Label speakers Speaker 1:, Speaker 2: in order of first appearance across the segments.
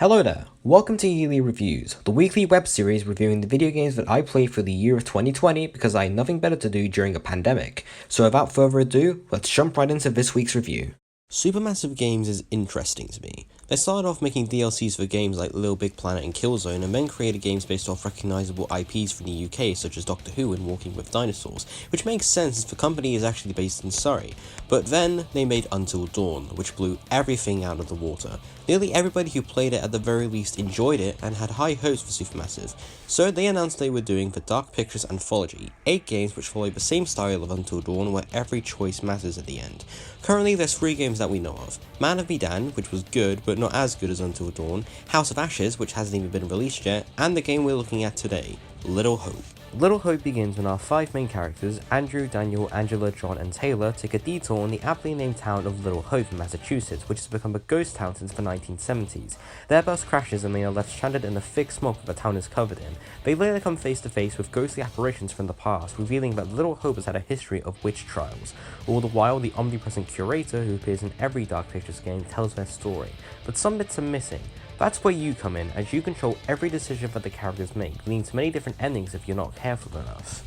Speaker 1: Hello there, welcome to Yearly Reviews, the weekly web series reviewing the video games that I played for the year of 2020 because I had nothing better to do during a pandemic. So without further ado, let's jump right into this week's review.
Speaker 2: Supermassive Games is interesting to me. They started off making DLCs for games like Little Big Planet and Killzone, and then created games based off recognisable IPs from the UK such as Doctor Who and Walking with Dinosaurs, which makes sense as the company is actually based in Surrey. But then they made Until Dawn, which blew everything out of the water. Nearly everybody who played it at the very least enjoyed it and had high hopes for Supermassive, so they announced they were doing the Dark Pictures Anthology, 8 games which follow the same style of Until Dawn where every choice matters at the end. Currently there's 3 games that we know of: Man of Medan, which was good but not as good as Until Dawn, House of Ashes, which hasn't even been released yet, and the game we're looking at today, Little Hope. Little Hope begins when our 5 main characters, Andrew, Daniel, Angela, John, and Taylor, take a detour in the aptly named town of Little Hope in Massachusetts, which has become a ghost town since the 1970s. Their bus crashes and they are left stranded in the thick smoke that the town is covered in. They later come face to face with ghostly apparitions from the past, revealing that Little Hope has had a history of witch trials. All the while, the omnipresent curator, who appears in every Dark Pictures game, tells their story. But some bits are missing. That's where you come in, as you control every decision that the characters make, leading to many different endings if you're not careful enough.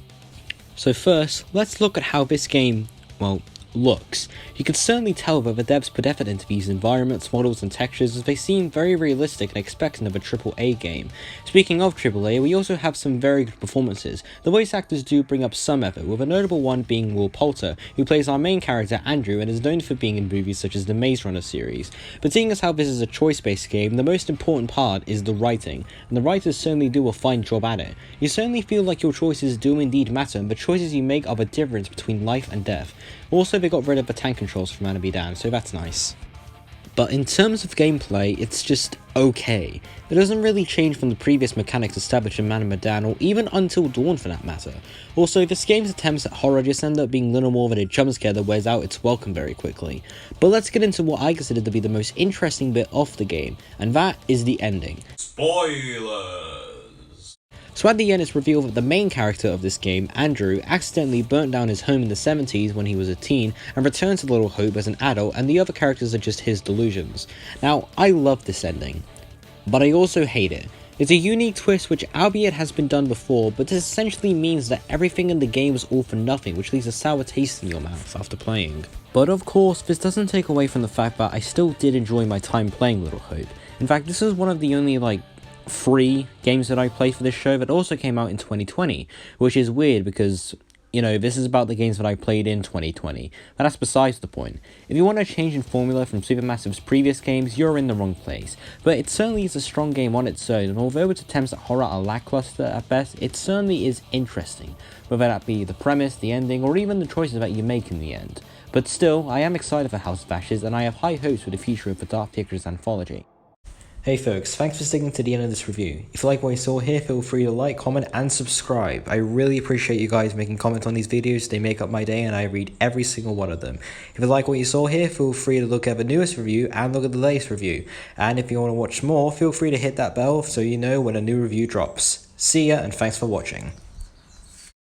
Speaker 1: So first, let's look at how this game, looks. You can certainly tell that the devs put effort into these environments, models and textures as they seem very realistic and expectant of a AAA game. Speaking of AAA, we also have some very good performances. The voice actors do bring up some effort, with a notable one being Will Poulter, who plays our main character Andrew and is known for being in movies such as the Maze Runner series. But seeing as how this is a choice-based game, the most important part is the writing, and the writers certainly do a fine job at it. You certainly feel like your choices do indeed matter, and the choices you make are the difference between life and death. Also, they got rid of the tank controls from Man of Medan, so that's nice. But in terms of gameplay, it's just okay. It doesn't really change from the previous mechanics established in Man of Medan, or even Until Dawn for that matter. Also, this game's attempts at horror just end up being little more than a jumpscare that wears out its welcome very quickly. But let's get into what I consider to be the most interesting bit of the game, and that is the ending.
Speaker 2: Spoilers!
Speaker 1: So at the end it's revealed that the main character of this game, Andrew, accidentally burnt down his home in the 70s when he was a teen and returned to Little Hope as an adult, and the other characters are just his delusions. Now, I love this ending, but I also hate it. It's a unique twist which, albeit has been done before, but this essentially means that everything in the game was all for nothing, which leaves a sour taste in your mouth after playing. But of course, this doesn't take away from the fact that I still did enjoy my time playing Little Hope. In fact, this is one of the only 3 games that I played for this show that also came out in 2020, which is weird because, this is about the games that I played in 2020, but that's besides the point. If you want a change in formula from Supermassive's previous games, you're in the wrong place, but it certainly is a strong game on its own, and although its attempts at horror are lackluster at best, it certainly is interesting, whether that be the premise, the ending, or even the choices that you make in the end. But still, I am excited for House of Ashes, and I have high hopes for the future of the Dark Pictures Anthology. Hey folks, thanks for sticking to the end of this review. If you like what you saw here, feel free to like, comment, and subscribe. I really appreciate you guys making comments on these videos. They make up my day and I read every single one of them. If you like what you saw here, feel free to look at the newest review and look at the latest review. And if you want to watch more, feel free to hit that bell so you know when a new review drops. See ya and thanks for watching.